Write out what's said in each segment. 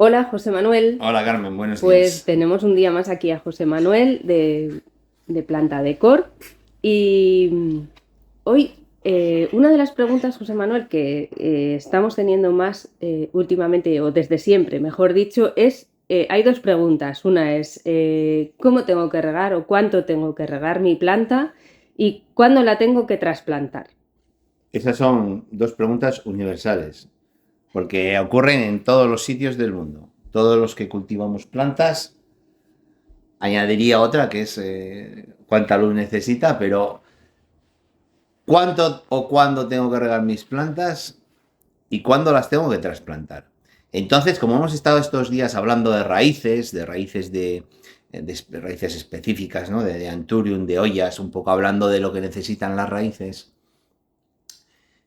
Hola, José Manuel. Hola Carmen, buenos Pues días. tenemos un día más aquí a José Manuel de Planta Decor. Y hoy una de las preguntas, José Manuel, que estamos teniendo más últimamente, o desde siempre, mejor dicho, hay dos preguntas. Una es ¿cómo tengo que regar o cuánto tengo que regar mi planta y cuándo la tengo que trasplantar? Esas son dos preguntas universales, porque ocurren en todos los sitios del mundo. Todos los que cultivamos plantas, añadiría otra que es cuánta luz necesita, pero cuánto o cuándo tengo que regar mis plantas y cuándo las tengo que trasplantar. Entonces, como hemos estado estos días hablando de raíces específicas, ¿no? De Anthurium, de Hoyas, un poco hablando de lo que necesitan las raíces.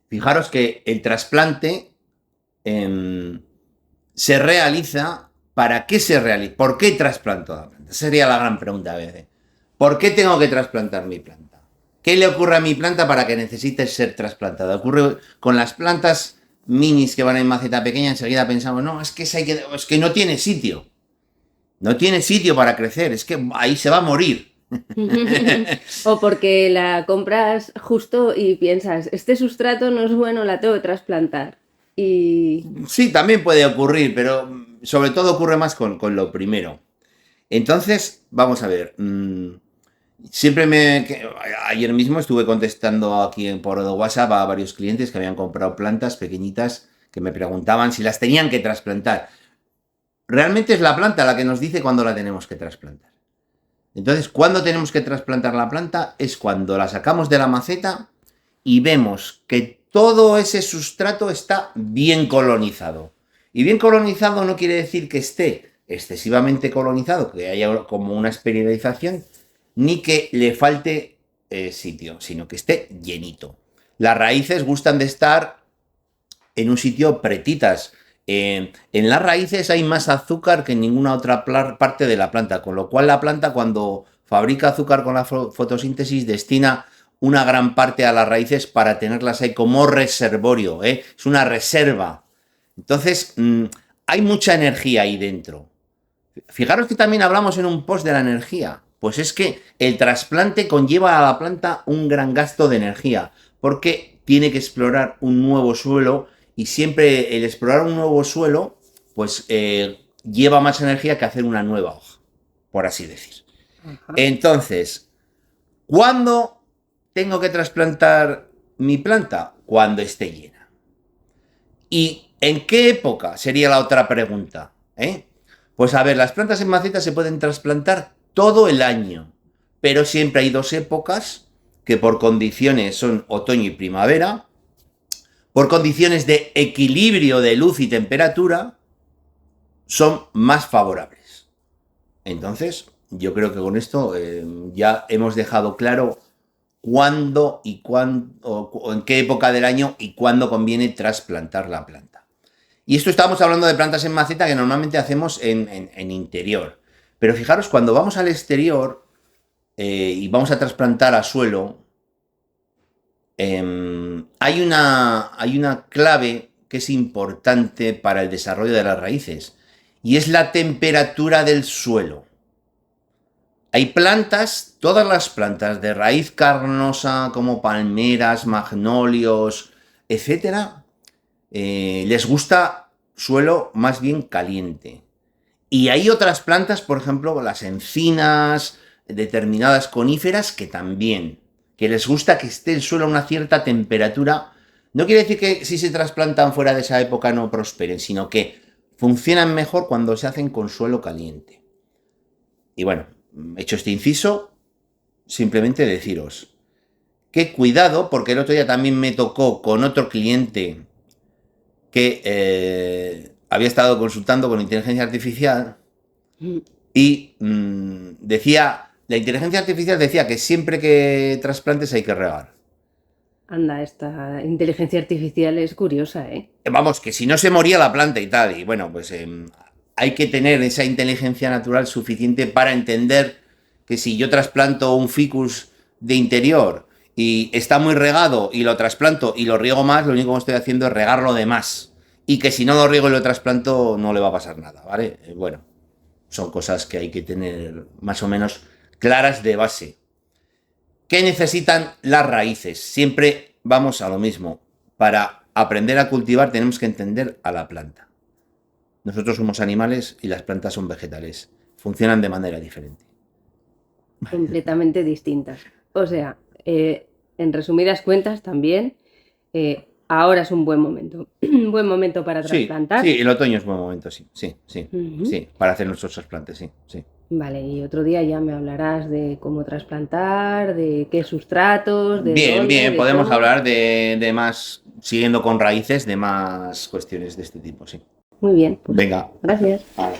Fijaros que el trasplante eh, se realiza. ¿Para qué se realiza? ¿Por qué trasplanto la planta? Esa sería la gran pregunta a veces. ¿Por qué tengo que trasplantar mi planta? ¿Qué le ocurre a mi planta para que necesite ser trasplantada? Ocurre con las plantas minis que van en maceta pequeña, enseguida pensamos, no, es que no tiene sitio. No tiene sitio para crecer, es que ahí se va a morir. O porque la compras justo y piensas, este sustrato no es bueno, la tengo que trasplantar. Y Sí, también puede ocurrir, pero sobre todo ocurre más con lo primero. Entonces, vamos a ver. Siempre ayer mismo estuve contestando aquí por WhatsApp a varios clientes que habían comprado plantas pequeñitas que me preguntaban si las tenían que trasplantar. Realmente es la planta la que nos dice cuándo la tenemos que trasplantar. Entonces, ¿cuándo tenemos que trasplantar la planta? Es cuando la sacamos de la maceta y vemos que todo ese sustrato está bien colonizado. Y bien colonizado no quiere decir que esté excesivamente colonizado, que haya como una esterilización, ni que le falte sitio, sino que esté llenito. Las raíces gustan de estar en un sitio pretitas. En las raíces hay más azúcar que en ninguna otra parte de la planta, con lo cual la planta cuando fabrica azúcar con la fotosíntesis destina una gran parte a las raíces para tenerlas ahí como reservorio, ¿eh? Es una reserva. Entonces, hay mucha energía ahí dentro. Fijaros que también hablamos en un post de la energía. Pues es que el trasplante conlleva a la planta un gran gasto de energía, porque tiene que explorar un nuevo suelo y siempre el explorar un nuevo suelo, pues lleva más energía que hacer una nueva hoja, por así decir. ajá. Entonces, ¿cuándo tengo que trasplantar mi planta? Cuando esté llena. ¿Y en qué época? Sería la otra pregunta. Pues a ver, las plantas en maceta se pueden trasplantar todo el año, pero siempre hay dos épocas que por condiciones son otoño y primavera, por condiciones de equilibrio de luz y temperatura, son más favorables. Entonces, yo creo que con esto ya hemos dejado claro cuándo y cuándo, o en qué época del año y cuándo conviene trasplantar la planta. Y esto estamos hablando de plantas en maceta que normalmente hacemos en interior. Pero fijaros, cuando vamos al exterior y vamos a trasplantar a suelo, hay una clave que es importante para el desarrollo de las raíces y es la temperatura del suelo. Hay plantas, todas las plantas de raíz carnosa como palmeras, magnolios, etcétera, les gusta suelo más bien caliente. Y hay otras plantas, por ejemplo, las encinas, determinadas coníferas, que también, que les gusta que esté el suelo a una cierta temperatura. No quiere decir que si se trasplantan fuera de esa época no prosperen, sino que funcionan mejor cuando se hacen con suelo caliente. Y bueno, hecho este inciso, simplemente deciros que cuidado, porque el otro día también me tocó con otro cliente que había estado consultando con inteligencia artificial y la inteligencia artificial decía que siempre que trasplantes hay que regar. Anda, esta inteligencia artificial es curiosa, ¿eh? Vamos, que si no se moría la planta y tal. Y bueno, pues hay que tener esa inteligencia natural suficiente para entender que si yo trasplanto un ficus de interior y está muy regado y lo trasplanto y lo riego más, lo único que estoy haciendo es regarlo de más. y que si no lo riego y lo trasplanto no le va a pasar nada, ¿vale? Bueno, son cosas que hay que tener más o menos claras de base. ¿Qué necesitan las raíces? Siempre vamos a lo mismo. Para aprender a cultivar tenemos que entender a la planta. Nosotros somos animales y las plantas son vegetales. Funcionan de manera diferente. Completamente distintas. O sea, en resumidas cuentas también, ahora es un buen momento. Un buen momento para Sí, trasplantar. sí, el otoño es buen momento, sí, Ujú. sí, para hacer nuestros trasplantes, sí. Vale, y otro día ya me hablarás de cómo trasplantar, de qué sustratos, de Bien, dónde, bien, de podemos cómo. hablar de más, siguiendo con raíces, de más cuestiones de este tipo, sí. Muy bien, pues Venga. gracias. Vale.